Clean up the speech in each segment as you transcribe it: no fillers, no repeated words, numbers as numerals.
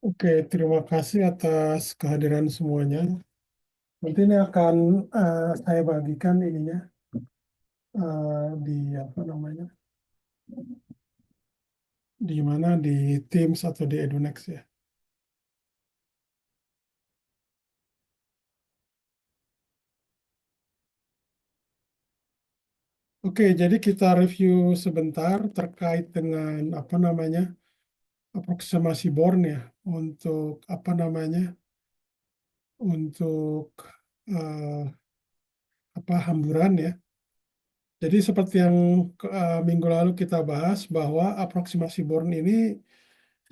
Oke, terima kasih atas kehadiran semuanya. Nanti ini akan saya bagikan ininya di apa namanya, di mana di Teams atau di Edunex ya. Oke, jadi kita review sebentar terkait dengan apa namanya aproksimasi Born ya untuk apa namanya untuk eh, apa hamburan ya. Jadi seperti yang minggu lalu kita bahas bahwa aproksimasi Born ini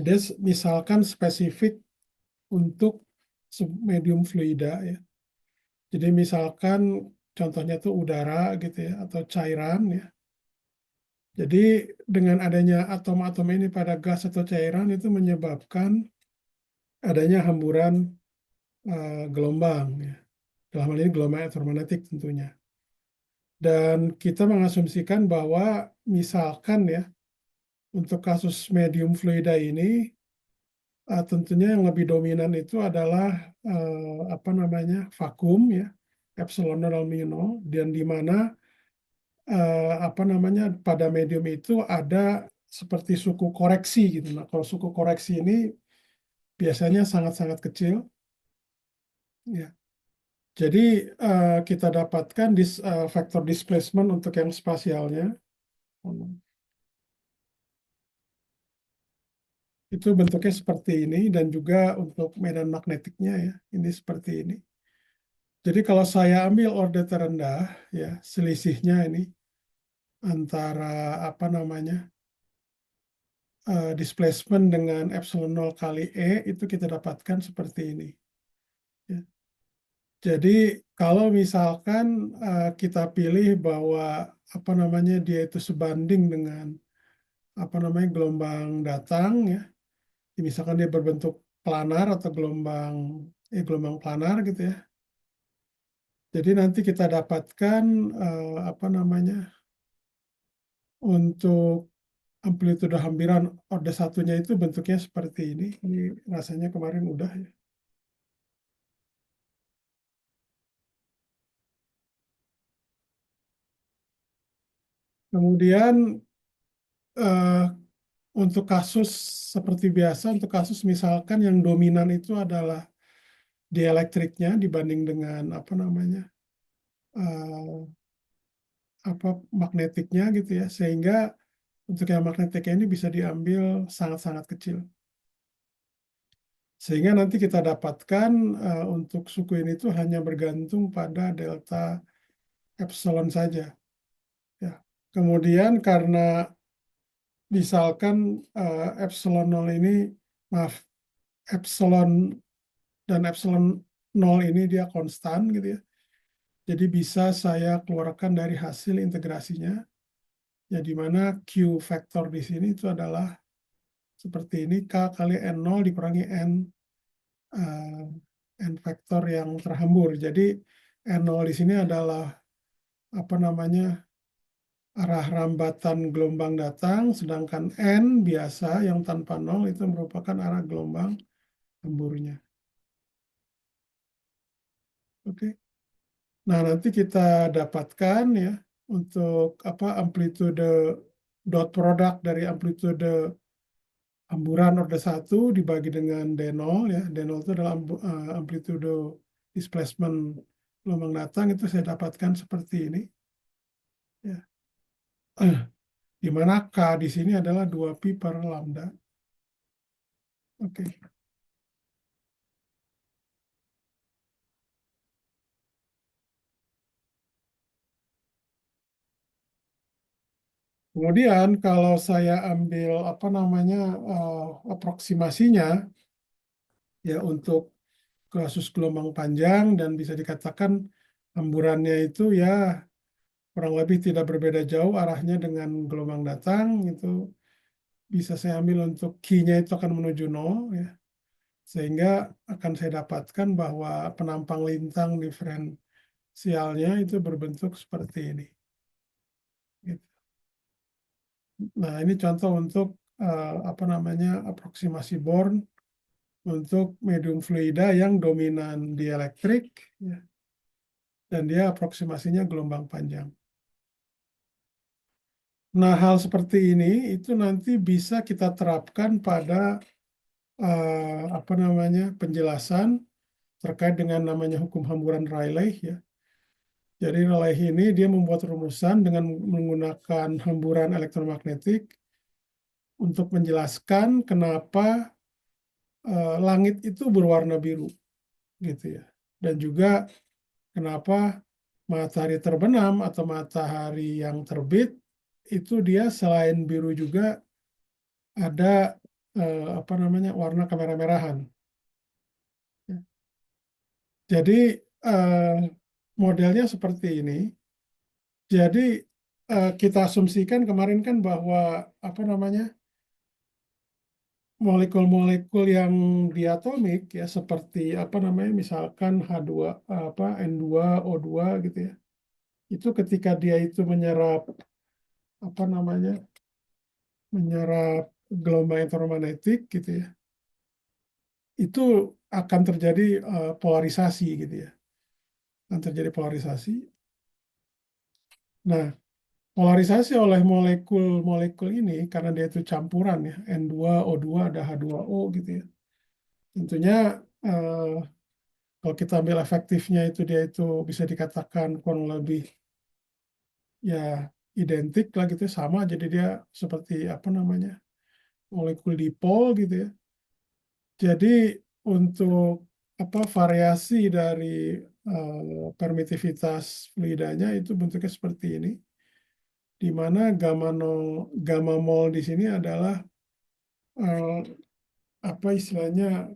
dia misalkan spesifik untuk medium fluida ya. Jadi misalkan contohnya itu udara gitu ya atau cairan ya. Jadi dengan adanya atom-atom ini pada gas atau cairan itu menyebabkan adanya hamburan gelombang ya. Dalam hal ini gelombang elektromagnetik tentunya. Dan kita mengasumsikan bahwa misalkan ya untuk kasus medium fluida ini tentunya yang lebih dominan itu adalah apa namanya vakum ya epsilon 0 mu 0 dan di mana apa namanya pada medium itu ada seperti suku koreksi gitu. Nah, kalau suku koreksi ini biasanya sangat-sangat kecil ya. Jadi kita dapatkan vektor displacement untuk yang spasialnya itu bentuknya seperti ini dan juga untuk medan magnetiknya ya ini seperti ini. Jadi kalau saya ambil order terendah ya selisihnya ini antara apa namanya displacement dengan epsilon 0 kali E itu kita dapatkan seperti ini. Ya. Jadi kalau misalkan kita pilih bahwa apa namanya dia itu sebanding dengan apa namanya gelombang datang ya, misalkan dia berbentuk planar atau gelombang planar gitu ya. Jadi nanti kita dapatkan apa namanya untuk amplitude hamburan orde satunya itu bentuknya seperti ini. Ini rasanya kemarin udah ya. Kemudian eh, untuk kasus seperti biasa, untuk kasus misalkan yang dominan itu adalah dielektriknya dibanding dengan apa namanya eh, apa magnetiknya gitu ya, sehingga untuk yang magnetiknya ini bisa diambil sangat-sangat kecil. Sehingga nanti kita dapatkan untuk suku ini tuh hanya bergantung pada delta epsilon saja. Ya. Kemudian karena misalkan epsilon 0 ini, maaf, epsilon dan epsilon 0 ini dia konstan gitu ya. Jadi bisa saya keluarkan dari hasil integrasinya, ya di mana Q vektor di sini itu adalah seperti ini, K kali N0 dikurangi eh, N vektor yang terhambur. Jadi N0 di sini adalah apa namanya arah rambatan gelombang datang, sedangkan N biasa yang tanpa nol itu merupakan arah gelombang hamburnya. Oke. Nah, nanti kita dapatkan ya untuk apa amplitude dot product dari amplitude hamburan orde satu dibagi dengan D0 ya. D0 itu adalah amplitude displacement gelombang datang itu saya dapatkan seperti ini ya. Di mana K di sini adalah 2 pi per lambda. Oke. Kemudian kalau saya ambil apa namanya aproksimasinya ya untuk kasus gelombang panjang dan bisa dikatakan hamburannya itu ya kurang lebih tidak berbeda jauh arahnya dengan gelombang datang itu bisa saya ambil untuk Q-nya itu akan menuju nol ya sehingga akan saya dapatkan bahwa penampang lintang diferensialnya itu berbentuk seperti ini. Gitu. Nah ini contoh untuk apa namanya aproksimasi Born untuk medium fluida yang dominan dielektrik, ya, dan dia aproksimasinya gelombang panjang. Nah, hal seperti ini itu nanti bisa kita terapkan pada apa namanya penjelasan terkait dengan namanya hukum hamburan Rayleigh, ya. Jadi Rayleigh ini dia membuat rumusan dengan menggunakan hamburan elektromagnetik untuk menjelaskan kenapa langit itu berwarna biru, gitu ya. Dan juga kenapa matahari terbenam atau matahari yang terbit itu dia selain biru juga ada apa namanya warna kemerah-merahan. Jadi eh, modelnya seperti ini. Jadi kita asumsikan kemarin kan bahwa apa namanya molekul-molekul yang diatomik ya seperti apa namanya misalkan H2 apa N2 O2 gitu ya. Itu ketika dia itu menyerap apa namanya menyerap gelombang elektromagnetik gitu ya. Itu akan terjadi polarisasi gitu ya. Akan terjadi polarisasi. Nah, polarisasi oleh molekul-molekul ini karena dia itu campuran ya, N2, O2, ada H2O gitu ya. Tentunya eh, kalau kita ambil efektifnya itu dia itu bisa dikatakan kurang lebih ya identik lah gitu ya, sama jadi dia seperti apa namanya molekul dipol gitu ya. Jadi untuk apa variasi dari permitivitas fluidanya itu bentuknya seperti ini, di mana gamma mol di sini adalah eh, apa istilahnya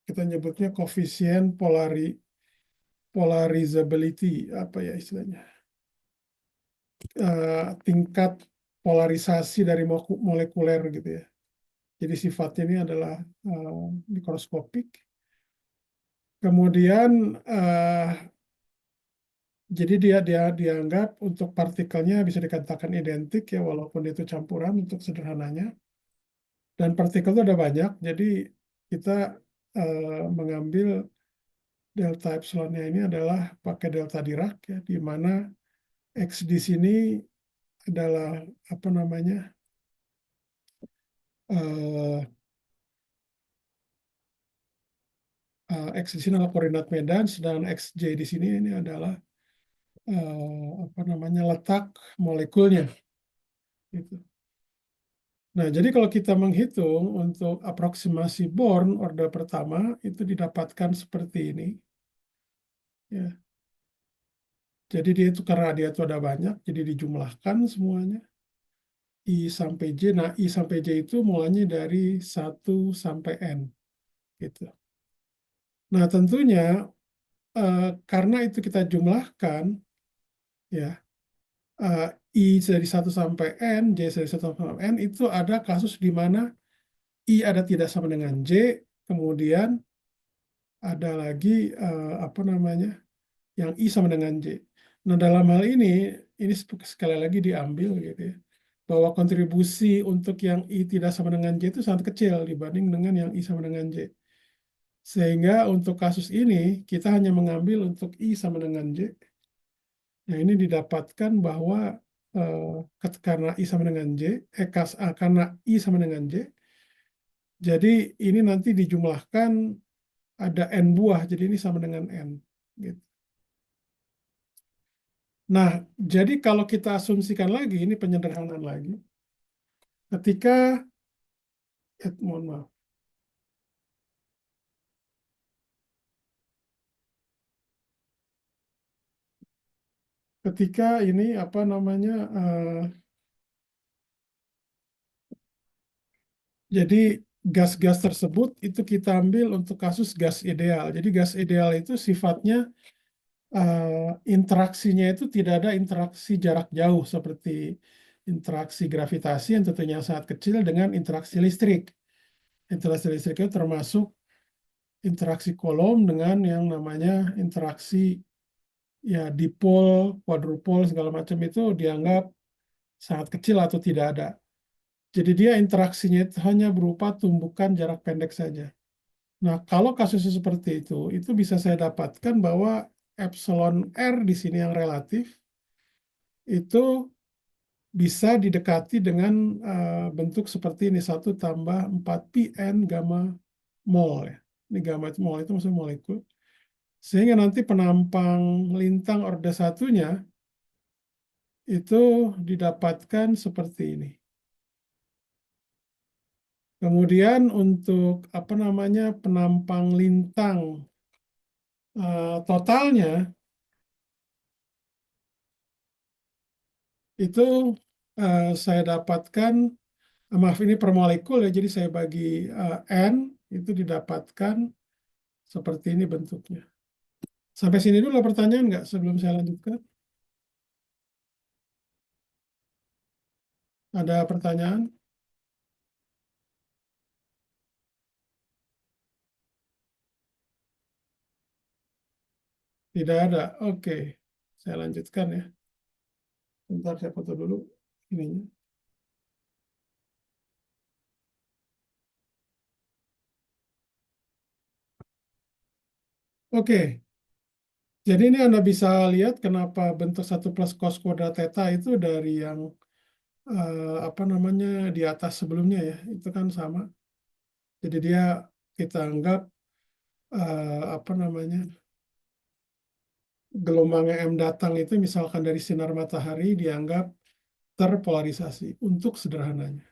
kita nyebutnya koefisien polarizability apa ya istilahnya tingkat polarisasi dari molekuler gitu ya. Jadi sifatnya ini adalah mikroskopik. Kemudian jadi dia dianggap untuk partikelnya bisa dikatakan identik ya walaupun itu campuran untuk sederhananya. Dan partikel itu ada banyak, jadi kita mengambil delta epsilonnya ini adalah pakai delta Dirac ya, di mana X di sini adalah apa namanya eh, X di sini adalah koordinat medan, sedangkan XJ di sini ini adalah apa namanya letak molekulnya. Gitu. Nah, jadi kalau kita menghitung untuk aproksimasi Born orde pertama itu didapatkan seperti ini. Ya. Jadi dia itu karena dia itu ada banyak, jadi dijumlahkan semuanya. I sampai J. Nah, I sampai J itu mulanya dari 1 sampai N. Gitu. Nah, tentunya karena itu kita jumlahkan, ya, eh, I dari 1 sampai N, J dari 1 sampai N, itu ada kasus di mana I ada tidak sama dengan J, kemudian ada lagi apa namanya, yang I sama dengan J. Nah, dalam hal ini sekali lagi diambil gitu ya, bahwa kontribusi untuk yang I tidak sama dengan J itu sangat kecil dibanding dengan yang I sama dengan J. Sehingga untuk kasus ini kita hanya mengambil untuk I sama dengan J. Nah, ini didapatkan bahwa karena I sama dengan J, karena I sama dengan J, jadi ini nanti dijumlahkan ada N buah, jadi ini sama dengan N. Gitu. Nah, jadi kalau kita asumsikan lagi, ini penyederhanaan lagi, ketika, mohon maaf, ketika ini apa namanya, jadi gas-gas tersebut itu kita ambil untuk kasus gas ideal. Jadi gas ideal itu sifatnya interaksinya itu tidak ada interaksi jarak jauh seperti interaksi gravitasi yang tentunya sangat kecil dengan interaksi listrik. Interaksi listrik itu termasuk interaksi Coulomb dengan yang namanya interaksi ya dipol, quadrupol segala macam itu dianggap sangat kecil atau tidak ada. Jadi dia interaksinya itu hanya berupa tumbukan jarak pendek saja. Nah, kalau kasusnya seperti itu bisa saya dapatkan bahwa epsilon R di sini yang relatif itu bisa didekati dengan bentuk seperti ini 1 tambah 4 pi n gamma mol ya. Ini gamma mol itu maksudnya molekul. Sehingga nanti penampang lintang orde satunya itu didapatkan seperti ini. Kemudian untuk apa namanya penampang lintang totalnya itu saya dapatkan, maaf ini per molekul ya, jadi saya bagi N itu didapatkan seperti ini bentuknya. Sampai sini dulu ada pertanyaan nggak sebelum saya lanjutkan? Ada pertanyaan? Tidak ada. Oke, saya lanjutkan ya. Bentar saya foto dulu ininya. Oke, jadi ini Anda bisa lihat kenapa bentuk 1 plus cos kuadrat theta itu dari yang apa namanya di atas sebelumnya ya, itu kan sama. Jadi dia kita anggap apa namanya gelombangnya M datang itu misalkan dari sinar matahari dianggap terpolarisasi untuk sederhananya.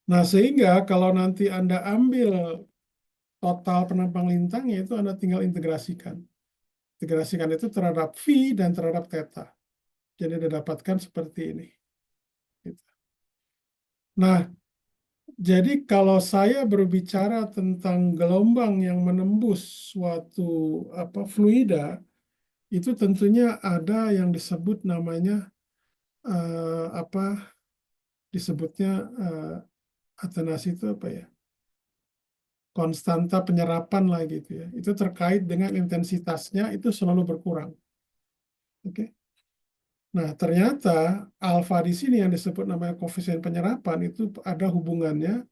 Nah, sehingga kalau nanti Anda ambil total penampang lintangnya itu Anda tinggal integrasikan. Integrasikan itu terhadap V dan terhadap theta. Jadi Anda dapatkan seperti ini. Gitu. Nah, jadi kalau saya berbicara tentang gelombang yang menembus suatu apa fluida, itu tentunya ada yang disebut namanya apa disebutnya atenasi itu apa ya? Konstanta penyerapan lah gitu ya. Itu terkait dengan intensitasnya itu selalu berkurang. Oke. Nah, ternyata alfa di sini yang disebut namanya koefisien penyerapan itu ada hubungannya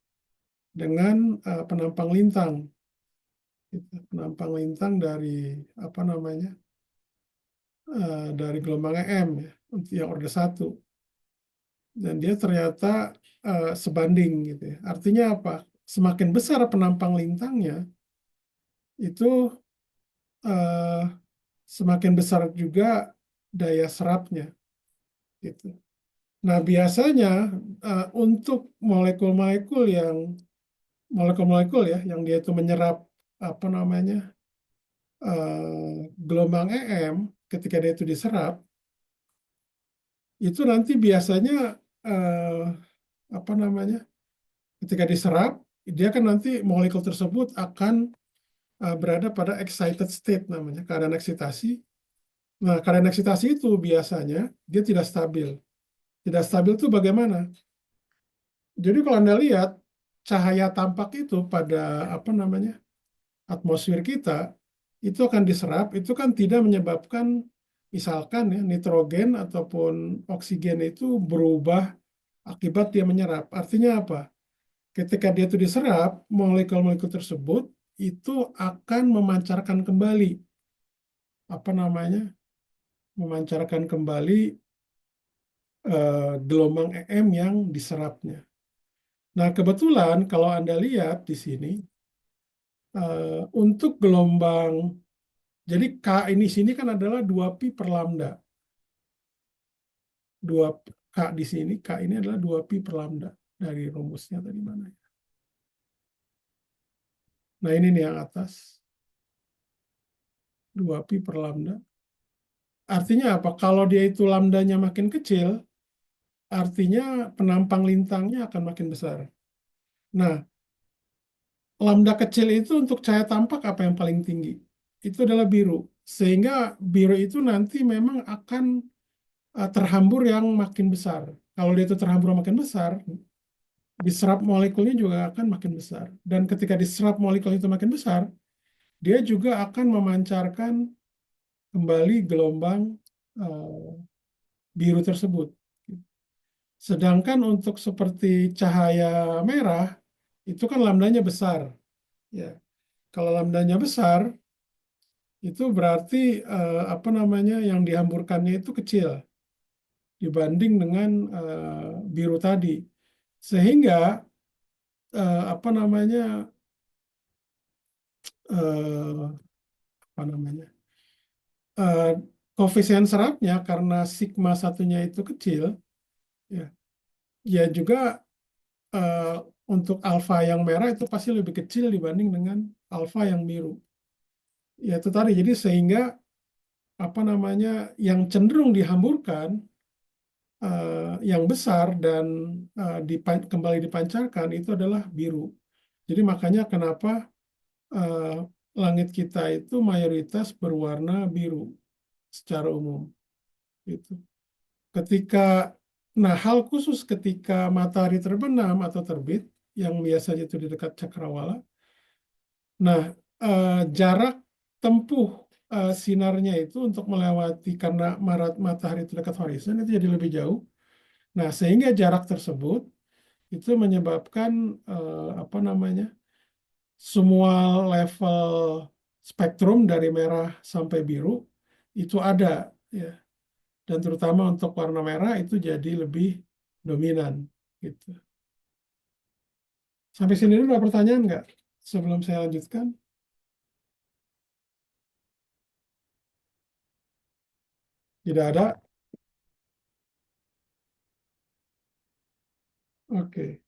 dengan penampang lintang. Gitu. Penampang lintang dari apa namanya? Dari gelombangnya M ya, untuk yang orde 1. Dan dia ternyata sebanding gitu ya. Artinya apa? Semakin besar penampang lintangnya, itu eh, semakin besar juga daya serapnya gitu. Nah, biasanya untuk molekul-molekul ya yang dia itu menyerap apa namanya gelombang EM ketika dia itu diserap itu nanti biasanya eh, apa namanya ketika diserap dia kan nanti molekul tersebut akan berada pada excited state namanya keadaan eksitasi. Nah, keadaan eksitasi itu biasanya dia tidak stabil. Tidak stabil itu bagaimana? Jadi kalau Anda lihat cahaya tampak itu pada apa namanya atmosfer kita itu akan diserap, itu kan tidak menyebabkan misalkan ya nitrogen ataupun oksigen itu berubah akibat dia menyerap. Artinya apa? Ketika dia itu diserap, molekul-molekul tersebut itu akan memancarkan kembali apa namanya? Memancarkan kembali gelombang EM yang diserapnya. Nah, kebetulan kalau Anda lihat di sini untuk gelombang, jadi K ini sini kan adalah 2 pi per lambda. 2 K di sini, K ini adalah 2 pi per lambda. Dari rumusnya tadi mana ya? Nah, ini nih yang atas. 2 pi per lambda. Artinya apa? Kalau dia itu lambdanya makin kecil, artinya penampang lintangnya akan makin besar. Nah, lambda kecil itu untuk cahaya tampak apa yang paling tinggi? Itu adalah biru. Sehingga biru itu nanti memang akan terhambur yang makin besar. Kalau dia itu terhambur makin besar, diserap molekulnya juga akan makin besar. Dan ketika diserap molekul itu makin besar, dia juga akan memancarkan kembali gelombang uh, biru tersebut. Sedangkan untuk seperti cahaya merah, itu kan lambdanya besar. Ya, kalau lambdanya besar, itu berarti apa namanya yang dihamburkannya itu kecil dibanding dengan biru tadi. Sehingga apa namanya eh, apa namanya eh, koefisien seratnya karena sigma satunya itu kecil, ya, ya juga eh, untuk alfa yang merah itu pasti lebih kecil dibanding dengan alfa yang biru. Ya itu tadi. Jadi sehingga apa namanya yang cenderung dihamburkan yang besar dan kembali dipancarkan itu adalah biru. Jadi makanya kenapa eh, langit kita itu mayoritas berwarna biru secara umum. Gitu. Ketika, nah hal khusus ketika matahari terbenam atau terbit, yang biasanya itu di dekat cakrawala. Nah, jarak tempuh sinarnya itu untuk melewati karena matahari itu dekat horizon itu jadi lebih jauh. Nah, sehingga jarak tersebut itu menyebabkan apa namanya semua level spektrum dari merah sampai biru itu ada, ya. Dan terutama untuk warna merah itu jadi lebih dominan gitu. Sampai sini dulu ada pertanyaan nggak sebelum saya lanjutkan? Tidak ada? Oke.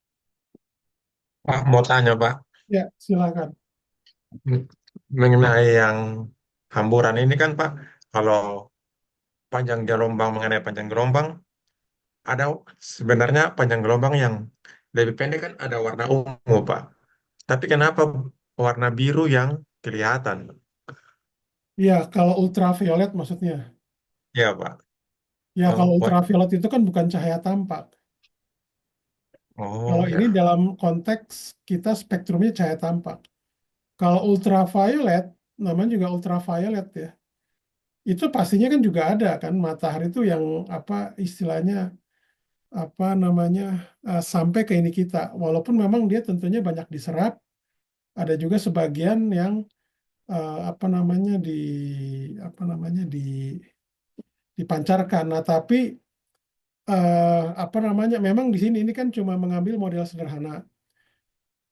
Pak, mau tanya Pak, Ya, silakan. mengenai yang hamburan ini kan Pak, kalau panjang gelombang mengenai panjang gelombang, ada sebenarnya panjang gelombang yang lebih pendek kan ada warna ungu Pak. Tapi kenapa warna biru yang kelihatan? Ya, kalau ultraviolet maksudnya. Ya Pak. Ya, kalau Oh, ultraviolet itu kan bukan cahaya tampak. Kalau oh ini ya. dalam konteks kita spektrumnya cahaya tampak. Kalau ultraviolet, namanya juga ultraviolet ya. Itu pastinya kan juga ada kan matahari itu yang apa istilahnya apa namanya sampai ke ini kita. Walaupun memang dia tentunya banyak diserap, ada juga sebagian yang apa namanya apa namanya dipancarkan. Nah, tapi apa namanya memang di sini ini kan cuma mengambil model sederhana.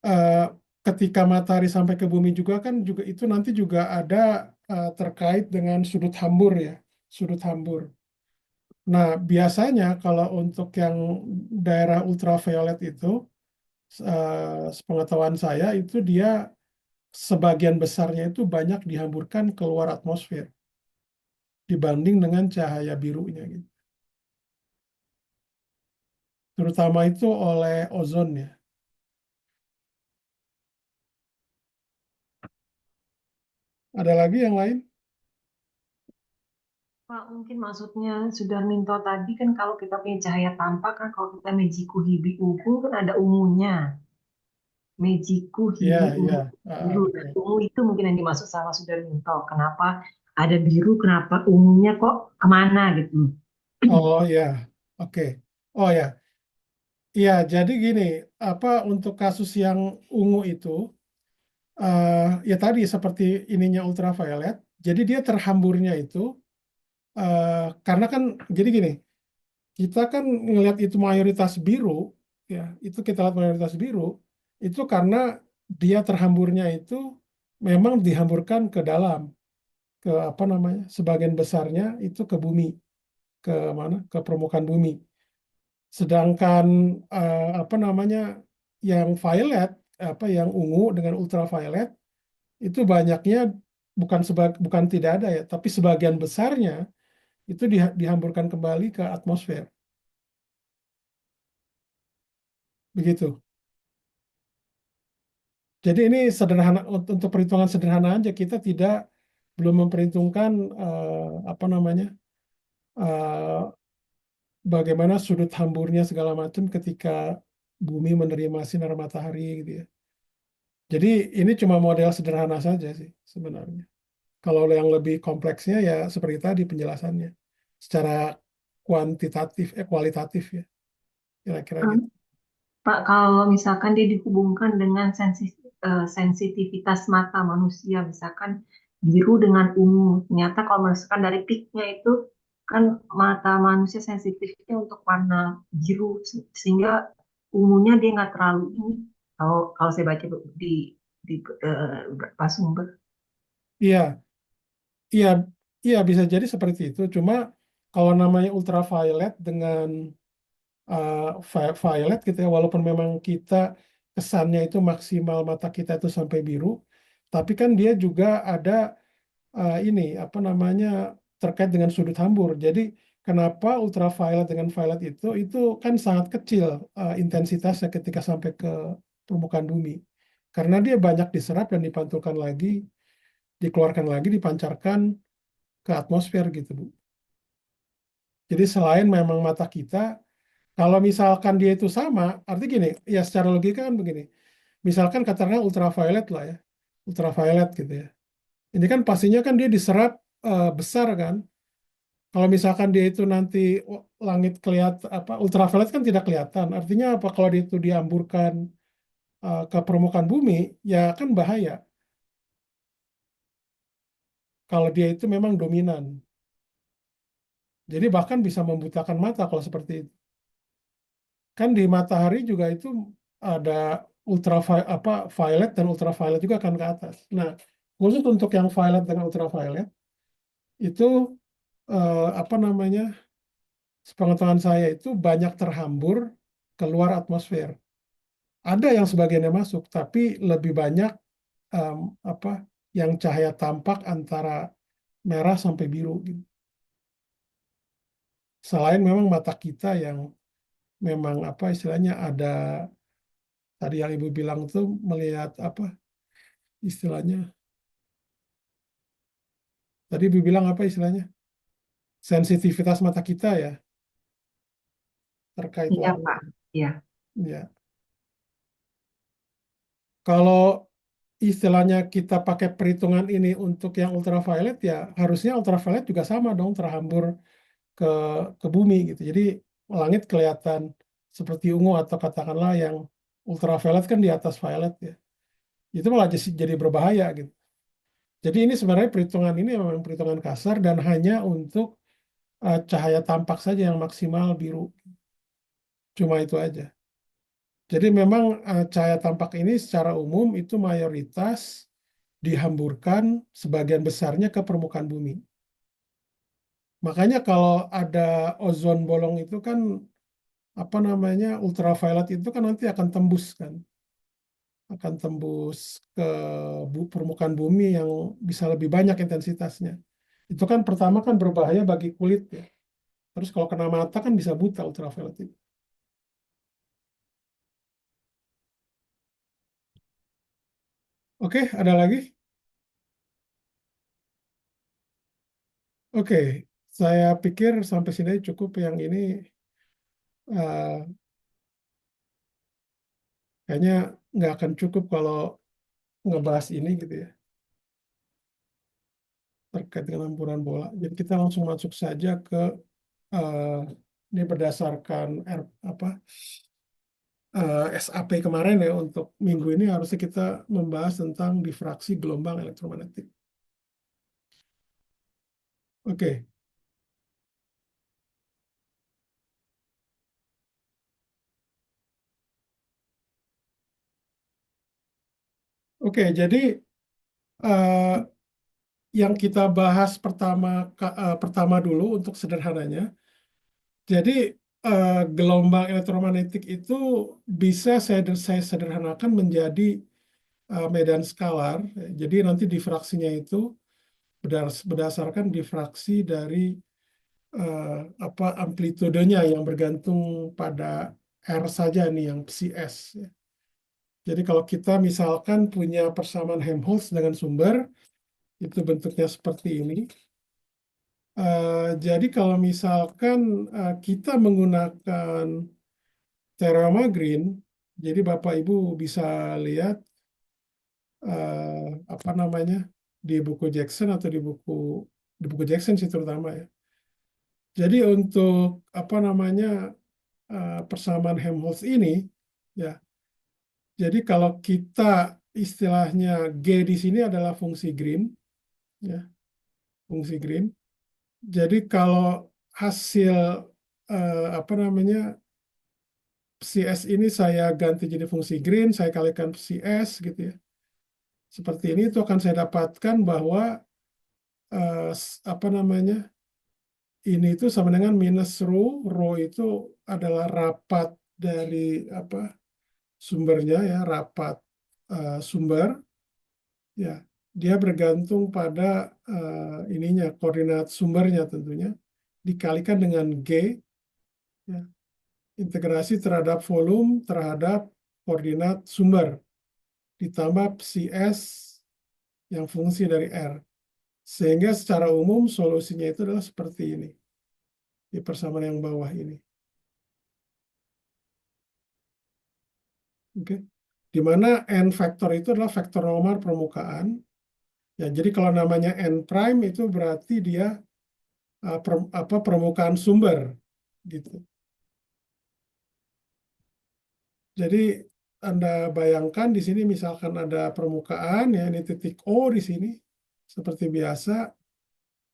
Eh, Ketika matahari sampai ke bumi juga kan juga itu nanti juga ada terkait dengan sudut hambur ya, sudut hambur. Nah, biasanya kalau untuk yang daerah ultraviolet itu, sepengetahuan saya itu dia sebagian besarnya itu banyak dihamburkan keluar atmosfer dibanding dengan cahaya birunya gitu. Terutama itu oleh ozon ya. Ada lagi yang lain? Pak, mungkin maksudnya Sudarminto tadi kan kalau kita punya cahaya tampak kan kalau kita Mejiku Hibi Ungu kan ada ungunya. Mejiku Hibi Ya, Ungu ya, biru. Dan betul. ungu itu mungkin yang dimaksud sama Sudarminto. Kenapa ada biru, kenapa ungunya kok kemana gitu. Oh ya, oke. Oh ya, ya. Jadi gini, apa untuk kasus yang ungu itu, ya tadi seperti ininya ultraviolet. Jadi dia terhamburnya itu eh, karena kan, jadi gini, kita kan ngelihat itu mayoritas biru, ya, itu kita lihat mayoritas biru, itu karena dia terhamburnya itu memang dihamburkan ke dalam, ke apa namanya, sebagian besarnya itu ke bumi, ke mana, ke permukaan bumi. Sedangkan apa namanya, yang violet, apa yang ungu dengan ultraviolet itu banyaknya bukan tidak ada ya, tapi sebagian besarnya itu dihamburkan kembali ke atmosfer, begitu. Jadi ini sederhana untuk perhitungan sederhana aja kita tidak belum memperhitungkan apa namanya eh, bagaimana sudut hamburnya segala macam ketika bumi menerima sinar matahari gitu ya. Jadi ini cuma model sederhana saja sih sebenarnya. Kalau yang lebih kompleksnya ya seperti tadi penjelasannya secara kualitatif ya kira-kira gitu. Pak, kalau misalkan dia dihubungkan dengan sensitivitas mata manusia, misalkan biru dengan ungu, ternyata kalau misalkan dari peaknya itu kan mata manusia sensitifnya untuk warna biru, sehingga ungunya dia nggak terlalu ini. Kalau kalau saya baca di beberapa sumber. Iya, iya, iya bisa jadi seperti itu. Cuma kalau namanya ultraviolet dengan violet gitu ya, walaupun memang kita kesannya itu maksimal mata kita itu sampai biru, tapi kan dia juga ada ini apa namanya terkait dengan sudut hambur. Jadi kenapa ultraviolet dengan violet itu kan sangat kecil intensitasnya ketika sampai ke permukaan bumi. Karena dia banyak diserap dan dipantulkan lagi, dikeluarkan lagi, dipancarkan ke atmosfer gitu, Bu. Jadi selain memang mata kita, kalau misalkan dia itu sama, arti gini, ya secara logika kan begini. Misalkan katakanlah ultraviolet lah ya, ultraviolet gitu ya. Ini kan pastinya kan dia diserap besar kan. Kalau misalkan dia itu nanti langit kelihatan apa ultraviolet kan tidak kelihatan. Artinya apa kalau dia itu dihamburkan ke permukaan bumi, ya kan bahaya. Kalau dia itu memang dominan. Jadi bahkan bisa membutakan mata kalau seperti itu. Kan di matahari juga itu ada ultraviolet apa violet dan ultraviolet juga akan ke atas. Nah, khusus untuk yang violet dan ultraviolet itu apa namanya? Sepengetahuan saya itu banyak terhambur keluar atmosfer. Ada yang sebagiannya masuk, tapi lebih banyak em, apa yang cahaya tampak antara merah sampai biru gitu. Selain memang mata kita yang memang apa istilahnya ada tadi yang Ibu bilang tuh melihat apa istilahnya. Tadi Ibu bilang apa istilahnya? Sensitivitas mata kita ya terkait Iya, warna. Pak. Iya. Ya. Kalau istilahnya kita pakai perhitungan ini untuk yang ultraviolet ya harusnya ultraviolet juga sama dong terhambur ke ke bumi gitu. Jadi langit kelihatan seperti ungu atau katakanlah yang ultraviolet kan di atas violet ya. Itu malah jadi berbahaya gitu. Jadi ini sebenarnya perhitungan ini memang perhitungan kasar dan hanya untuk cahaya tampak saja yang maksimal biru. Cuma itu aja. Jadi memang cahaya tampak ini secara umum itu mayoritas dihamburkan sebagian besarnya ke permukaan bumi. Makanya kalau ada ozon bolong itu kan apa namanya ultraviolet itu kan nanti akan tembus ke permukaan bumi yang bisa lebih banyak intensitasnya. Itu kan pertama kan berbahaya bagi kulit ya. Terus kalau kena mata kan bisa buta ultraviolet itu. Oke, ada lagi? Oke, saya pikir sampai sini cukup yang ini eh, kayaknya nggak akan cukup kalau ngebahas ini gitu ya terkait dengan hamburan bola. Jadi kita langsung masuk saja ke eh, ini berdasarkan apa SAP kemarin ya untuk minggu ini harusnya kita membahas tentang difraksi gelombang elektromagnetik. Oke, oke. Jadi eh, yang kita bahas pertama dulu untuk sederhananya. Jadi gelombang elektromagnetik itu bisa saya sederhanakan menjadi medan skalar. Jadi nanti difraksinya itu berdasarkan difraksi dari eh, apa amplitudenya yang bergantung pada R saja nih yang psi S. Jadi kalau kita misalkan punya persamaan Helmholtz dengan sumber itu bentuknya seperti ini. Jadi kalau misalkan kita menggunakan teorema Green, jadi Bapak Ibu bisa lihat apa namanya di buku Jackson atau di buku Jackson sih terutama ya. Jadi untuk apa namanya persamaan Helmholtz ini Ya. Jadi kalau kita istilahnya G di sini adalah fungsi green, ya, fungsi green. Jadi kalau hasil apa namanya CS ini saya ganti jadi fungsi green, saya kalikan CS gitu ya. Seperti ini itu akan saya dapatkan bahwa apa namanya ini itu sama dengan minus rho. Rho itu adalah rapat dari apa sumbernya ya, rapat sumber ya. Dia bergantung pada ininya koordinat sumbernya tentunya dikalikan dengan G ya. Integrasi terhadap volume terhadap koordinat sumber ditambah CS yang fungsi dari R. Sehingga secara umum solusinya itu adalah seperti ini. Di persamaan yang bawah ini. Oke. Di mana N vektor itu adalah vektor nomor permukaan. Ya, jadi kalau namanya N prime itu berarti dia permukaan sumber. Gitu. Jadi Anda bayangkan di sini misalkan ada permukaan, ya ini titik O di sini. Seperti biasa,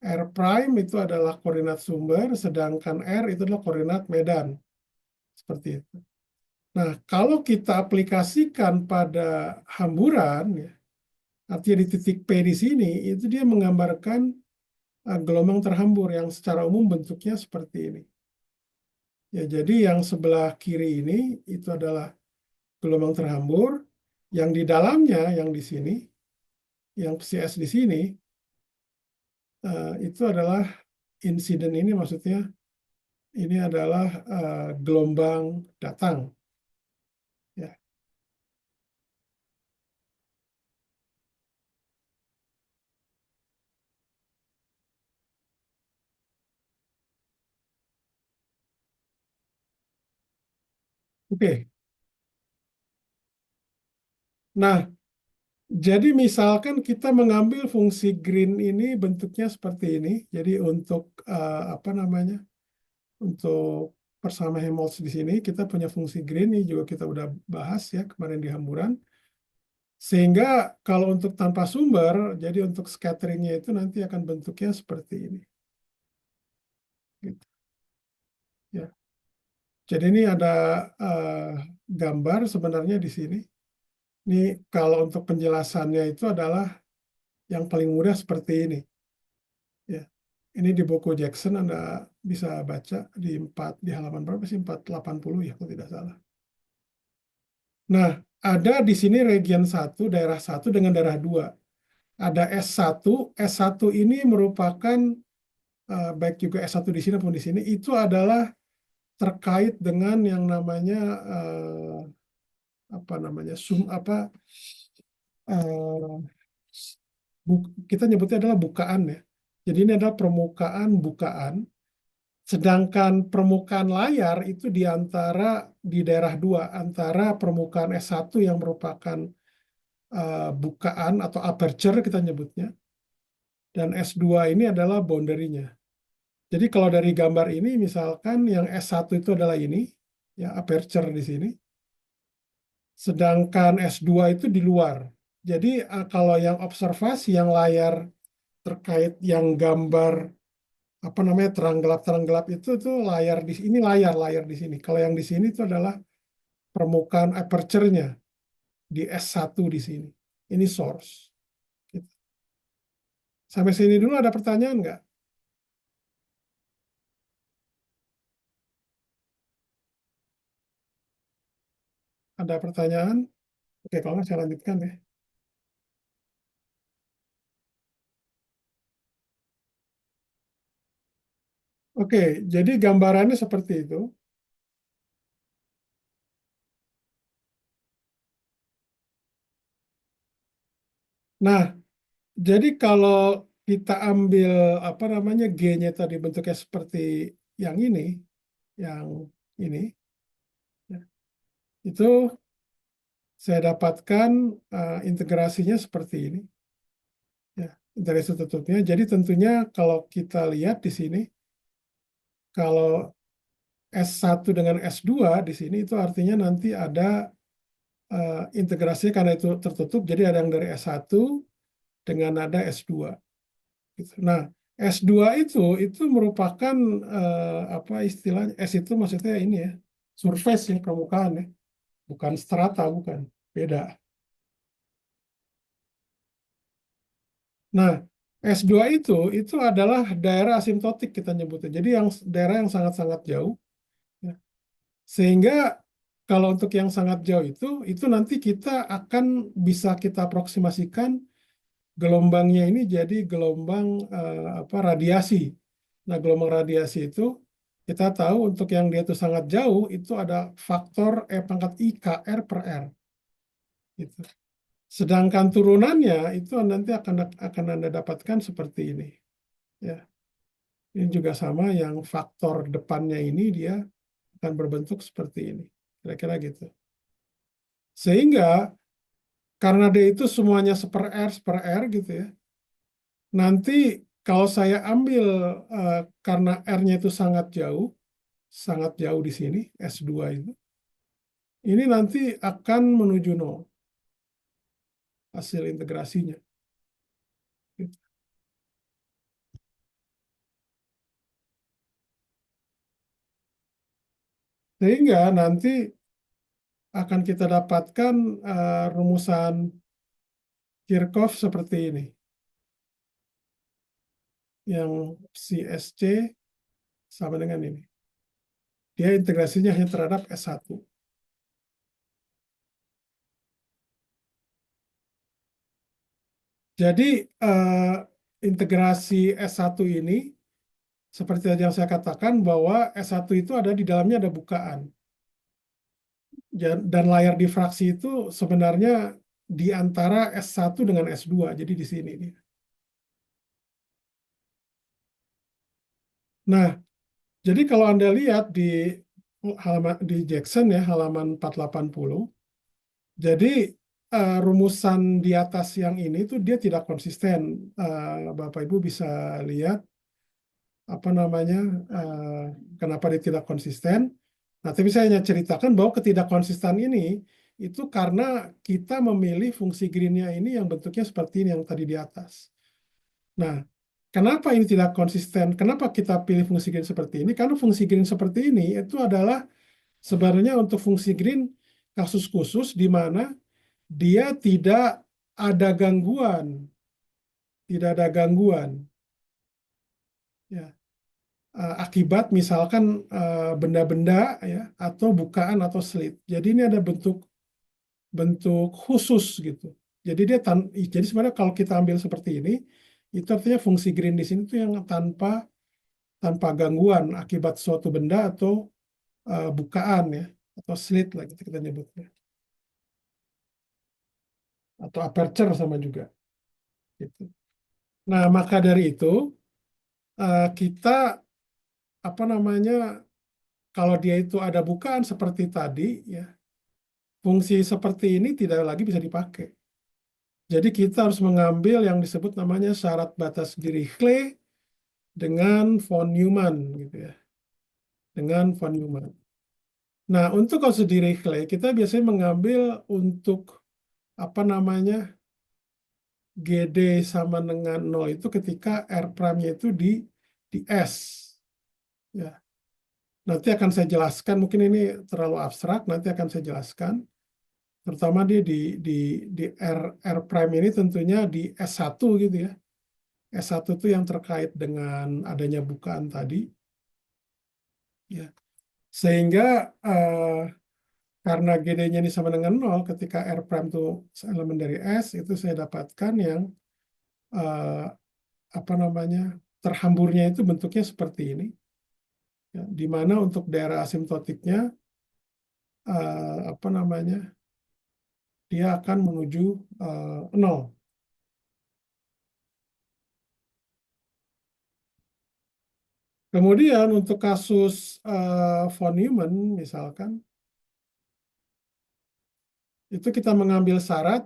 R prime itu adalah koordinat sumber, sedangkan R itu adalah koordinat medan. Seperti itu. Nah, kalau kita aplikasikan pada hamburan, ya, artinya di titik P di sini, itu dia menggambarkan gelombang terhambur yang secara umum bentuknya seperti ini. Ya, jadi yang sebelah kiri ini itu adalah gelombang terhambur, yang di dalamnya, yang di sini, yang CS di sini, itu adalah insiden ini maksudnya ini adalah gelombang datang. Ya. Oke. Nah, jadi misalkan kita mengambil fungsi green ini bentuknya seperti ini. Jadi untuk apa namanya? Untuk persamaan Helmholtz di sini kita punya fungsi green ini juga kita udah bahas ya kemarin di hamburan. Sehingga kalau untuk tanpa sumber, jadi untuk scatteringnya itu nanti akan bentuknya seperti ini. Gitu. Ya. Jadi ini ada gambar sebenarnya di sini. Ini kalau untuk penjelasannya itu adalah yang paling mudah seperti ini. Ya. Ini di buku Jackson Anda bisa baca di halaman berapa sih? 480 ya kalau tidak salah. Nah, ada di sini region 1, daerah 1 dengan daerah 2. Ada S1, S1 ini merupakan baik juga S1 di sini maupun di sini itu adalah terkait dengan yang namanya apa namanya kita nyebutnya adalah bukaan ya. Jadi ini adalah permukaan bukaan. Sedangkan permukaan layar itu di daerah 2 antara permukaan S1 yang merupakan bukaan atau aperture kita nyebutnya dan S2 ini adalah boundary-nya. Jadi kalau dari gambar ini misalkan yang S1 itu adalah ini ya aperture di sini. Sedangkan S2 itu di luar. Jadi kalau yang observasi yang layar terkait yang gambar apa namanya terang gelap itu tuh layar di sini layar di sini. Kalau yang di sini itu adalah permukaan aperture-nya di S1 di sini. Ini source. Gitu. Sampai sini dulu ada pertanyaan nggak? Ada pertanyaan? Oke, kalau nggak saya lanjutkan ya. Oke, jadi gambarannya seperti itu. Nah, jadi kalau kita ambil apa namanya G-nya tadi bentuknya seperti yang yang ini, ya, itu saya dapatkan integrasinya seperti ini, ya, integrasi tutupnya. Jadi tentunya kalau kita lihat di sini, kalau S1 dengan S2 di sini itu artinya nanti ada integrasinya karena itu tertutup, jadi ada yang dari S1 dengan nada S2. Gitu. Nah, S2 itu merupakan apa istilahnya, S itu maksudnya ini ya, surface ya, permukaan ya, bukan strata, bukan, beda. Nah, S2 itu adalah daerah asimptotik kita nyebutnya. Jadi yang daerah yang sangat-sangat jauh. Ya. Sehingga kalau untuk yang sangat jauh itu nanti kita akan bisa kita aproksimasikan gelombangnya ini jadi gelombang apa radiasi. Nah, gelombang radiasi itu kita tahu untuk yang dia itu sangat jauh itu ada faktor E pangkat I K R per R. Gitu. Sedangkan turunannya itu nanti akan Anda dapatkan seperti ini. Ya, ini juga sama yang faktor depannya ini dia akan berbentuk seperti ini. Kira-kira gitu. Sehingga karena dia itu semuanya seper R gitu ya. Nanti kalau saya ambil karena R-nya itu sangat jauh di sini, S2 itu, ini nanti akan menuju nol hasil integrasinya. Sehingga nanti akan kita dapatkan rumusan Kirchhoff seperti ini. Yang CSC sama dengan ini. Dia integrasinya hanya terhadap S1. Jadi integrasi S1 ini seperti yang saya katakan bahwa S1 itu ada di dalamnya ada bukaan. Dan layar difraksi itu sebenarnya di antara S1 dengan S2. Jadi di sini. Nah, jadi kalau Anda lihat di Jackson ya halaman 480, jadi rumusan di atas yang ini tuh dia tidak konsisten. Bapak Ibu bisa lihat apa namanya kenapa dia tidak konsisten. Nah, tapi saya hanya ceritakan bahwa ketidakkonsisten ini itu karena kita memilih fungsi green-nya ini yang bentuknya seperti ini yang tadi di atas. Nah, kenapa ini tidak konsisten? Kenapa kita pilih fungsi green seperti ini? Karena fungsi green seperti ini itu adalah sebenarnya untuk fungsi green kasus khusus di mana dia ada gangguan, tidak ada gangguan. Ya. Akibat misalkan benda-benda ya atau bukaan atau slit. Jadi ini ada bentuk bentuk khusus gitu. Jadi jadi sebenarnya kalau kita ambil seperti ini, itu artinya fungsi green di sini tuh yang tanpa gangguan akibat suatu benda atau bukaan ya atau slit lah gitu kita nyebutnya. Atau aperture sama juga gitu. Nah, maka dari itu kita apa namanya kalau dia itu ada bukaan seperti tadi ya fungsi seperti ini tidak lagi bisa dipakai. Jadi kita harus mengambil yang disebut namanya syarat batas Dirichlet dengan von Neumann gitu ya. Dengan von Neumann. Nah, untuk kasus Dirichlet kita biasanya mengambil untuk apa namanya GD sama dengan 0 itu ketika R prime-nya itu di S. Ya. Nanti akan saya jelaskan, mungkin ini terlalu abstrak, nanti akan saya jelaskan. Terutama dia di R prime ini tentunya di S1 gitu ya. S1 itu yang terkait dengan adanya bukaan tadi. Ya. Sehingga karena GD-nya ini sama dengan 0, ketika R prime itu elemen dari S, itu saya dapatkan yang apa namanya terhamburnya itu bentuknya seperti ini. Ya, di mana untuk daerah asimptotiknya apa namanya dia akan menuju 0. Kemudian untuk kasus von Neumann misalkan, itu kita mengambil syarat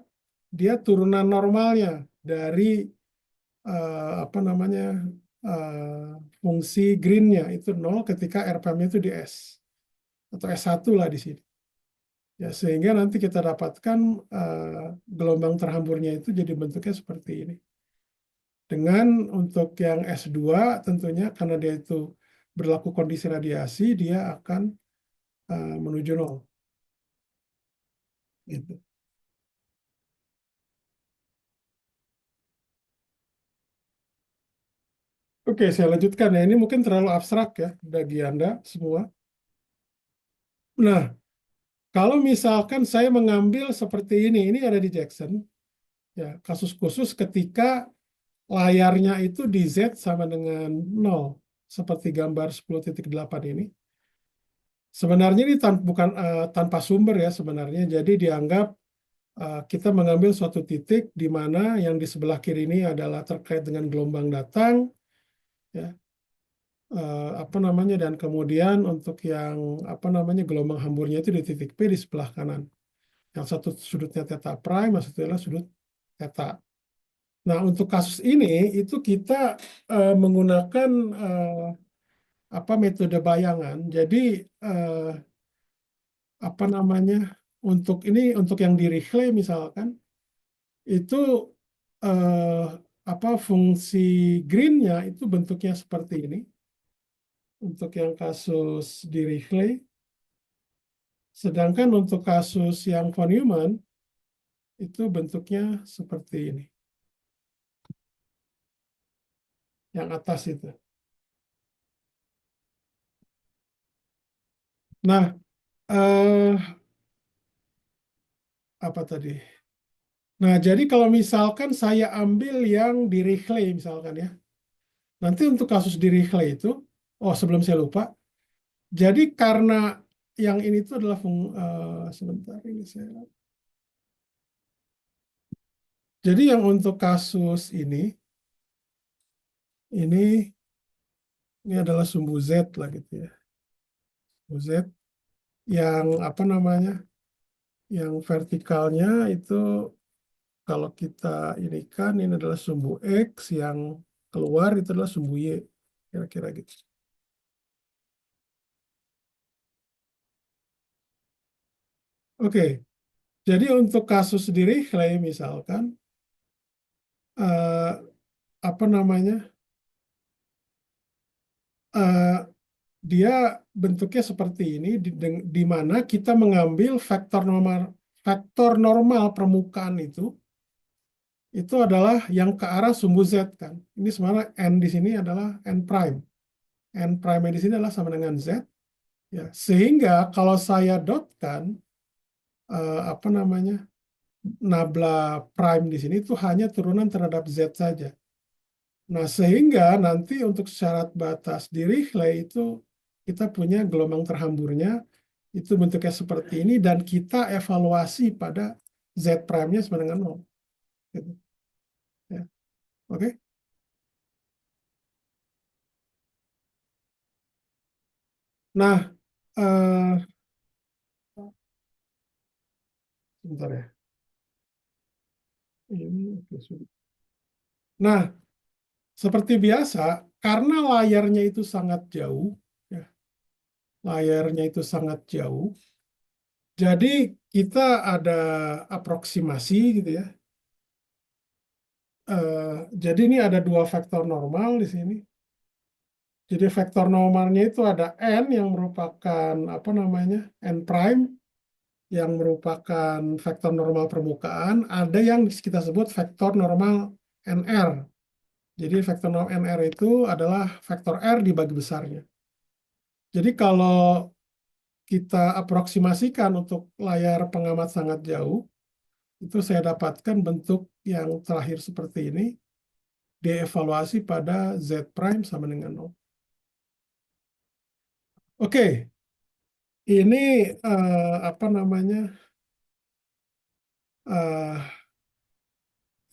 dia turunan normalnya dari apa namanya fungsi green-nya itu 0 ketika R prime-nya itu di S atau S1 lah di sini. Ya, sehingga nanti kita dapatkan gelombang terhamburnya itu jadi bentuknya seperti ini. Dengan untuk yang S2 tentunya karena dia itu berlaku kondisi radiasi, dia akan menuju nol. Gitu. Oke, saya lanjutkan ya. Ini mungkin terlalu abstrak ya bagi Anda semua. Nah, kalau misalkan saya mengambil seperti ini ada di Jackson, ya kasus khusus ketika layarnya itu di Z sama dengan 0, seperti gambar 10.8 ini. Sebenarnya ini bukan tanpa sumber ya sebenarnya. Jadi dianggap kita mengambil suatu titik di mana yang di sebelah kiri ini adalah terkait dengan gelombang datang, ya, apa namanya, dan kemudian untuk yang apa namanya gelombang hamburnya itu di titik P di sebelah kanan. Yang satu sudutnya theta prime, yang satu adalah sudut theta. Nah, untuk kasus ini itu kita menggunakan apa metode bayangan. Jadi apa namanya untuk yang di Richle misalkan itu eh, apa fungsi greennya itu bentuknya seperti ini untuk yang kasus di Richle. Sedangkan untuk kasus yang von Neumann itu bentuknya seperti ini, yang atas itu. Nah, eh, apa tadi? Nah, jadi kalau misalkan saya ambil yang di Richle misalkan ya, nanti untuk kasus di Richle itu, oh sebelum saya lupa, jadi karena yang ini tuh adalah sebentar ini saya. Jadi yang untuk kasus ini adalah sumbu Z lah gitu ya, sumbu Z yang apa namanya, yang vertikalnya itu kalau kita ini kan ini adalah sumbu X, yang keluar itu adalah sumbu Y, kira-kira gitu. Oke, jadi untuk kasus di Richle misalkan eh, apa namanya, eh, dia bentuknya seperti ini di mana kita mengambil vektor normal permukaan itu adalah yang ke arah sumbu Z kan. Ini sebenarnya n di sini adalah n prime. N prime di sini adalah sama dengan Z. Ya, sehingga kalau saya dotkan apa namanya nabla prime di sini itu hanya turunan terhadap Z saja. Nah, sehingga nanti untuk syarat batas di Richle itu kita punya gelombang terhamburnya itu bentuknya seperti ini dan kita evaluasi pada Z prime-nya sama dengan 0. Gitu. Ya. Oke? Nah, sebentar ya. Ini, oke, sudah. Nah, seperti biasa, karena layarnya itu sangat jauh, ya, layarnya itu sangat jauh, jadi kita ada aproksimasi gitu ya. Jadi ini ada dua vektor normal di sini. Jadi vektor normalnya itu ada n yang merupakan apa namanya n prime yang merupakan vektor normal permukaan, ada yang kita sebut vektor normal nr. Jadi vektor normal nr itu adalah vektor r dibagi besarnya. Jadi kalau kita aproksimasikan untuk layar pengamat sangat jauh, itu saya dapatkan bentuk yang terakhir seperti ini, dievaluasi pada Z prime sama dengan 0. Oke, ini apa namanya eh,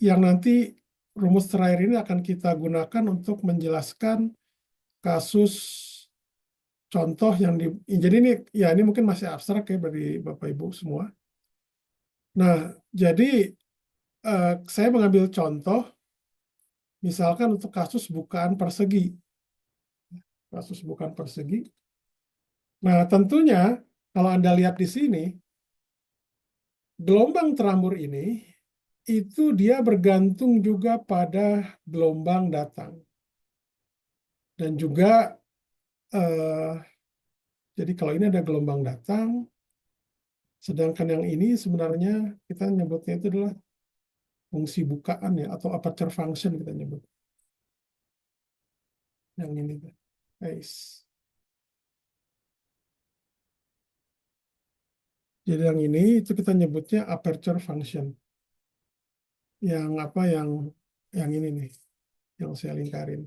yang nanti rumus terakhir ini akan kita gunakan untuk menjelaskan kasus contoh yang jadi ini mungkin masih abstrak ya bagi Bapak Ibu semua. Nah, jadi saya mengambil contoh misalkan untuk kasus bukaan persegi. Kasus bukaan persegi. Nah, tentunya kalau Anda lihat di sini, gelombang terambur ini itu dia bergantung juga pada gelombang datang. Dan juga eh, jadi kalau ini ada gelombang datang, sedangkan yang ini sebenarnya kita nyebutnya itu adalah fungsi bukaan ya, atau aperture function kita nyebut. Yang ini guys. Jadi yang ini itu kita nyebutnya aperture function. Yang apa yang ini nih, yang saya lingkarin.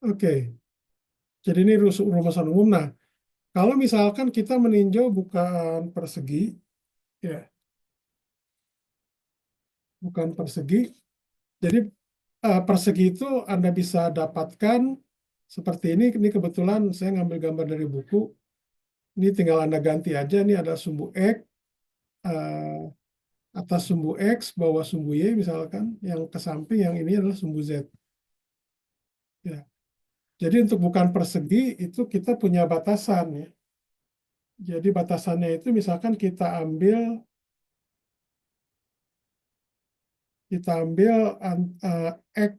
Oke. Jadi ini rumusan umum. Nah, kalau misalkan kita meninjau bukaan persegi, ya, bukaan persegi. Jadi persegi itu Anda bisa dapatkan seperti ini. Ini kebetulan saya ngambil gambar dari buku. Ini tinggal Anda ganti aja. Ini ada sumbu X, eh, atas sumbu X, bawah sumbu Y misalkan. Yang ke samping yang ini adalah sumbu Z. Ya. Jadi untuk bukaan persegi itu kita punya batasan ya. Jadi batasannya itu misalkan kita ambil X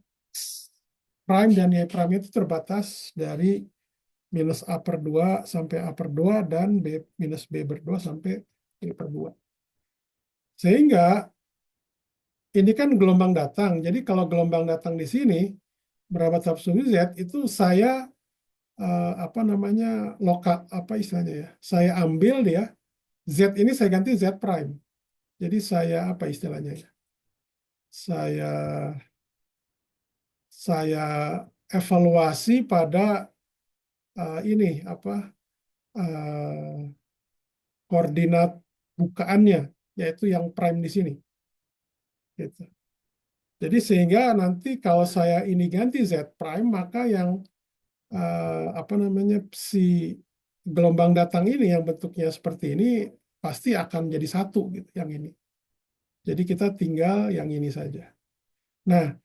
prime dan Y prime itu terbatas dari minus A per 2 sampai A per 2 dan B minus B per 2 sampai B per 2. Sehingga ini kan gelombang datang. Jadi kalau gelombang datang di sini, berapa sub-sumbu Z, itu saya apa namanya, lokal, apa istilahnya ya, saya ambil dia, Z ini saya ganti Z prime. Jadi saya, apa istilahnya ya, saya evaluasi pada ini apa koordinat bukaannya, yaitu yang prime di sini. Gitu. Jadi sehingga nanti kalau saya ini ganti Z prime, maka yang apa namanya, si gelombang datang ini yang bentuknya seperti ini pasti akan jadi satu gitu, yang ini. Jadi kita tinggal yang ini saja. Nah,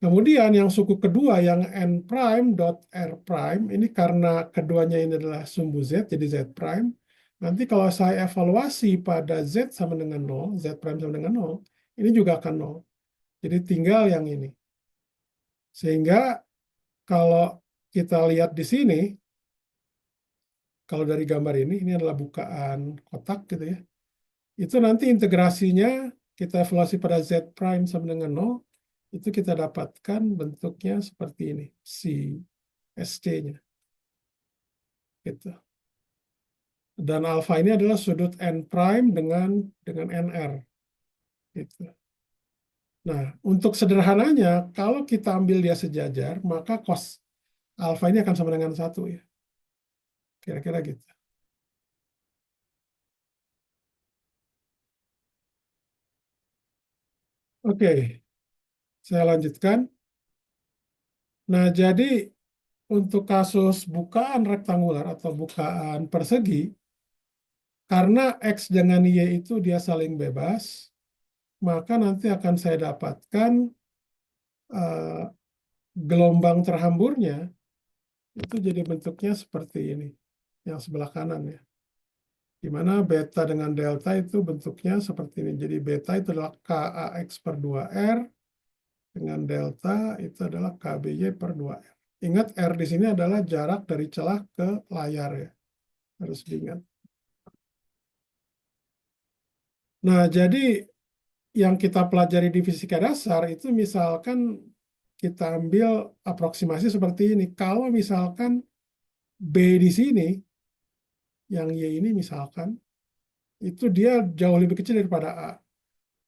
kemudian yang suku kedua yang n prime dot r prime ini karena keduanya ini adalah sumbu Z, jadi Z prime. Nanti kalau saya evaluasi pada Z sama dengan 0, Z prime sama dengan 0, ini juga akan 0. Jadi tinggal yang ini. Sehingga kalau kita lihat di sini, kalau dari gambar ini adalah bukaan kotak gitu ya. Itu nanti integrasinya kita evaluasi pada Z prime sama dengan 0, itu kita dapatkan bentuknya seperti ini, si SC-nya. Gitu. Dan alfa ini adalah sudut n prime dengan nr. Gitu. Nah, untuk sederhananya, kalau kita ambil dia sejajar, maka cos alfa ini akan sama dengan 1 ya. Kira-kira gitu. Oke, saya lanjutkan. Nah, jadi untuk kasus bukaan rektangular atau bukaan persegi, karena X dengan Y itu dia saling bebas, maka nanti akan saya dapatkan eh, gelombang terhamburnya itu jadi bentuknya seperti ini, yang sebelah kanan ya. Di mana beta dengan delta itu bentuknya seperti ini. Jadi beta itu adalah KAX per 2R, dengan delta itu adalah KBY per 2R. Ingat R di sini adalah jarak dari celah ke layar ya. Harus diingat. Nah, jadi yang kita pelajari di fisika dasar itu misalkan kita ambil aproksimasi seperti ini. Kalau misalkan B di sini, yang Y ini misalkan, itu dia jauh lebih kecil daripada A.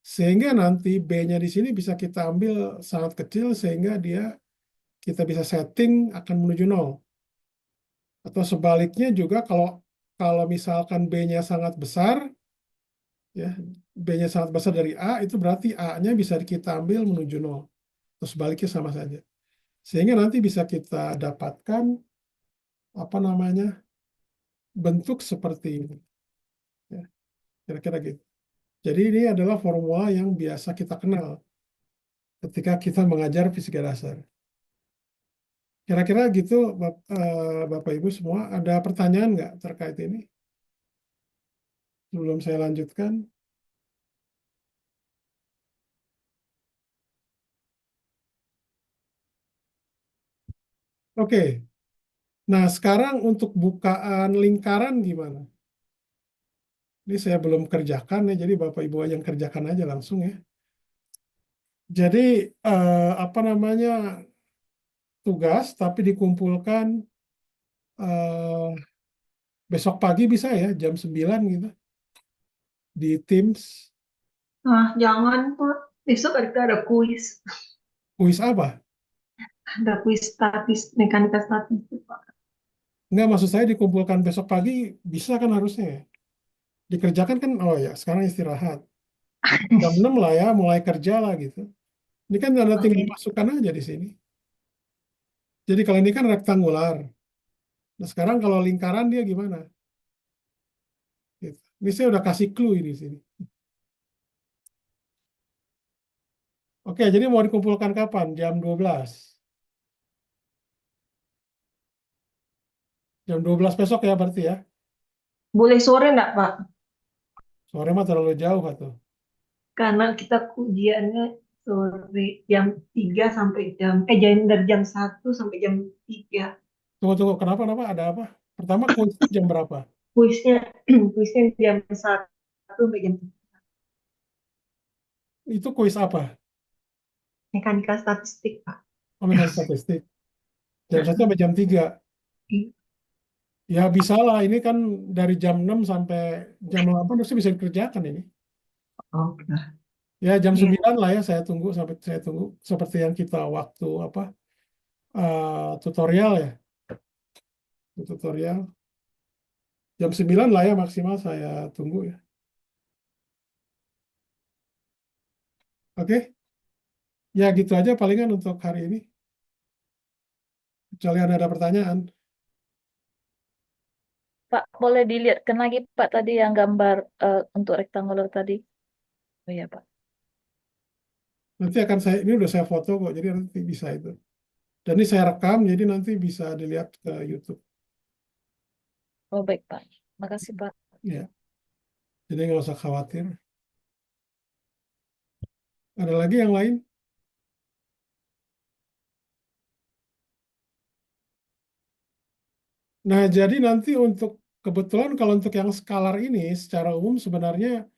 Sehingga nanti B-nya di sini bisa kita ambil sangat kecil sehingga kita bisa setting akan menuju 0. Atau sebaliknya juga kalau kalau misalkan B-nya sangat besar, ya B-nya sangat besar dari A, itu berarti A-nya bisa kita ambil menuju 0. Terus sebaliknya sama saja. Sehingga nanti bisa kita dapatkan apa namanya, bentuk seperti ini. Ya, kira-kira gitu. Jadi ini adalah formula yang biasa kita kenal ketika kita mengajar fisika dasar. Kira-kira gitu, Bapak Ibu semua, ada pertanyaan nggak terkait ini? Sebelum saya lanjutkan. Oke, nah sekarang untuk bukaan lingkaran gimana? Ini saya belum kerjakan ya, jadi Bapak Ibu yang kerjakan aja langsung ya. Jadi apa namanya tugas, tapi dikumpulkan eh, besok pagi bisa ya, jam 9 gitu, di Teams. Nah, jangan Pak. Besok kita ada kuis. Kuis apa? Ada kuis mekanika statistik, Pak. Enggak, maksud saya dikumpulkan besok pagi, bisa kan harusnya ya. Dikerjakan kan, oh ya, sekarang istirahat. Jam 6 lah ya, mulai kerja lah gitu. Ini kan ada tinggal Oke. masukkan aja di sini. Jadi kalau ini kan rektangular. Nah sekarang kalau lingkaran dia gimana? Gitu. Ini saya udah kasih clue ini di sini. Oke, jadi mau dikumpulkan kapan? Jam 12. Jam 12 besok ya berarti ya. Boleh sore enggak, Pak? Sore mah terlalu jauh atau. Karena kita ujiannya sore jam 3 sampai dari jam 1 sampai jam 3. Tunggu, kenapa, Ada apa? Pertama, kuisnya jam berapa? Kuisnya kuisnya jam 1 sampai jam 3. Itu kuis apa? Mekanika statistik, Pak. Komunikasi statistik. Jam 1 sampai jam 3. Iya. Ya bisa lah, ini kan dari jam 6 sampai jam 8 harusnya bisa dikerjakan ini. Oke. Ya jam Iya. 9 lah ya, saya tunggu seperti yang kita waktu apa tutorial ya, tutorial. Jam 9 lah ya maksimal saya tunggu ya. Oke, ya gitu aja palingan untuk hari ini. Kecuali ada pertanyaan. Pak, boleh dilihatkan lagi Pak tadi yang gambar untuk rektangular tadi. Oh iya Pak. Nanti akan ini udah saya foto kok, jadi nanti bisa itu. Dan ini saya rekam, jadi nanti bisa dilihat ke YouTube. Oh baik Pak. Makasih Pak. Ya, jadi nggak usah khawatir. Ada lagi yang lain? Nah, jadi nanti untuk kebetulan kalau untuk yang skalar ini secara umum sebenarnya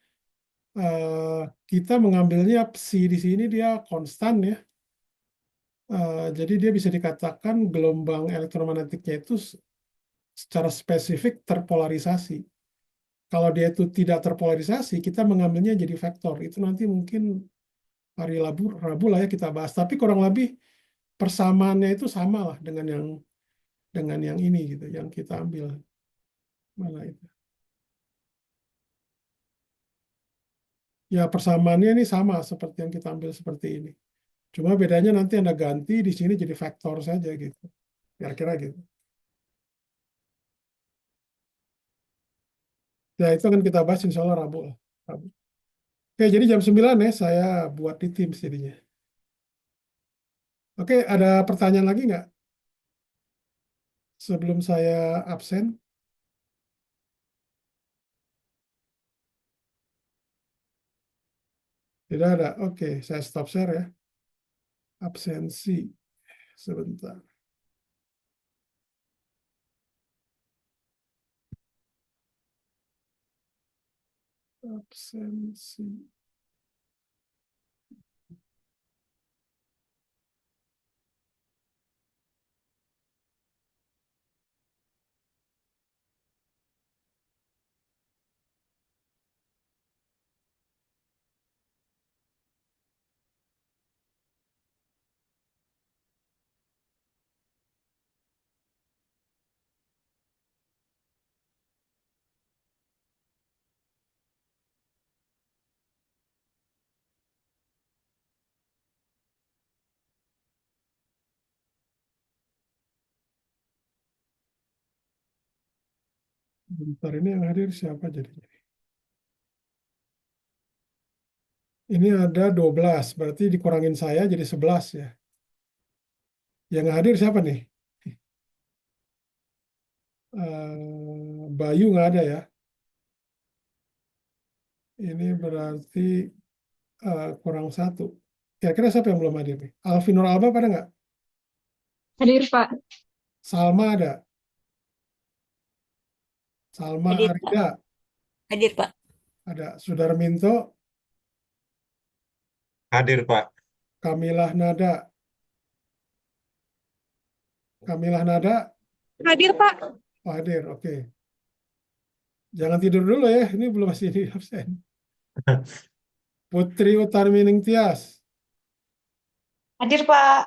eh, kita mengambilnya psi di sini dia konstan ya. Jadi dia bisa dikatakan gelombang elektromagnetiknya itu secara spesifik terpolarisasi. Kalau dia itu tidak terpolarisasi, kita mengambilnya jadi vektor. Itu nanti mungkin hari Rabu lah ya kita bahas. Tapi kurang lebih persamaannya itu sama lah dengan yang ini gitu, yang kita ambil. Mana itu? Ya persamaannya ini sama seperti yang kita ambil seperti ini. Cuma bedanya nanti Anda ganti di sini jadi vektor saja gitu. Kira-kira gitu. Ya itu akan kita bahas insya Allah Rabu lah. Rabu. Oke, jadi jam 9 ya saya buat di Teams jadinya. Oke, ada pertanyaan lagi nggak sebelum saya absen? Tidak ada. Oke, saya stop share ya. Absensi. Sebentar. Absensi. Bentar ini yang hadir siapa jadinya? Ini ada 12, berarti dikurangin saya jadi 11 ya. Yang hadir siapa nih? Bayu nggak ada ya. Ini berarti kurang satu. Kira-kira siapa yang belum hadir nih? Alvin Nur Alba pada nggak? Hadir, Pak. Salma ada. Salma Hadir, Pak. Arida Hadir, Pak. ada. Sudarminto, Hadir, Pak. Kamilah Nada. Kamilah Nada, Hadir, Pak. oh, hadir. Oke. Jangan tidur dulu ya. Ini belum masih di absen. Putri Utarmining Tias, Hadir, Pak.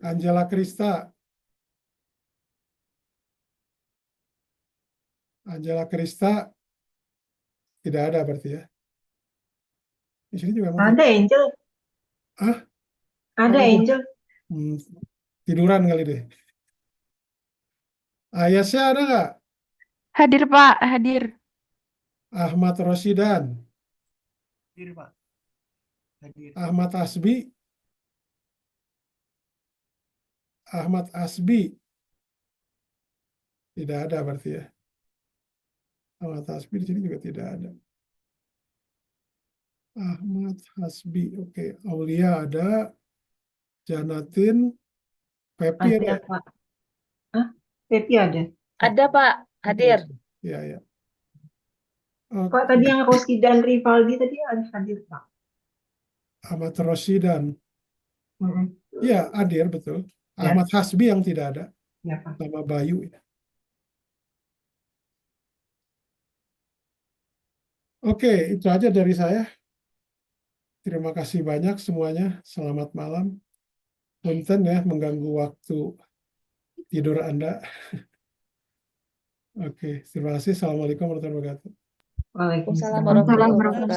Angela Krista. Angela Krista tidak ada berarti ya. Di sini juga emang Ada Angel. Ah, Ada oh, Angel. tiduran kali deh. Ayasnya ada nggak? Hadir, Pak. Hadir. Ahmad Rosidan, Hadir, Pak. Hadir. Ahmad Asbi, Ahmad Asbi tidak ada berarti ya. Ahmad Asbi di sini juga tidak ada. Ahmad Hasbi, oke. Aulia ada, Janatin, Pepi ada. Ada, Pak. Hah? Pepi ada. Ada Pak, hadir. Ya, ya. Pak, tadi yang Roski dan Rivaldi tadi ada hadir, Pak. Ahmad Rosidan, Mm-mm. ya hadir betul. Ya. Ahmad Hasbi yang tidak ada, Ya, Pak. sama Bayu ya. Oke, itu aja dari saya. Terima kasih banyak semuanya. Selamat malam. Punten ya mengganggu waktu tidur Anda. Oke, terima kasih. Assalamualaikum warahmatullahi wabarakatuh. Waalaikumsalam. Waalaikumsalam warahmatullahi wabarakatuh.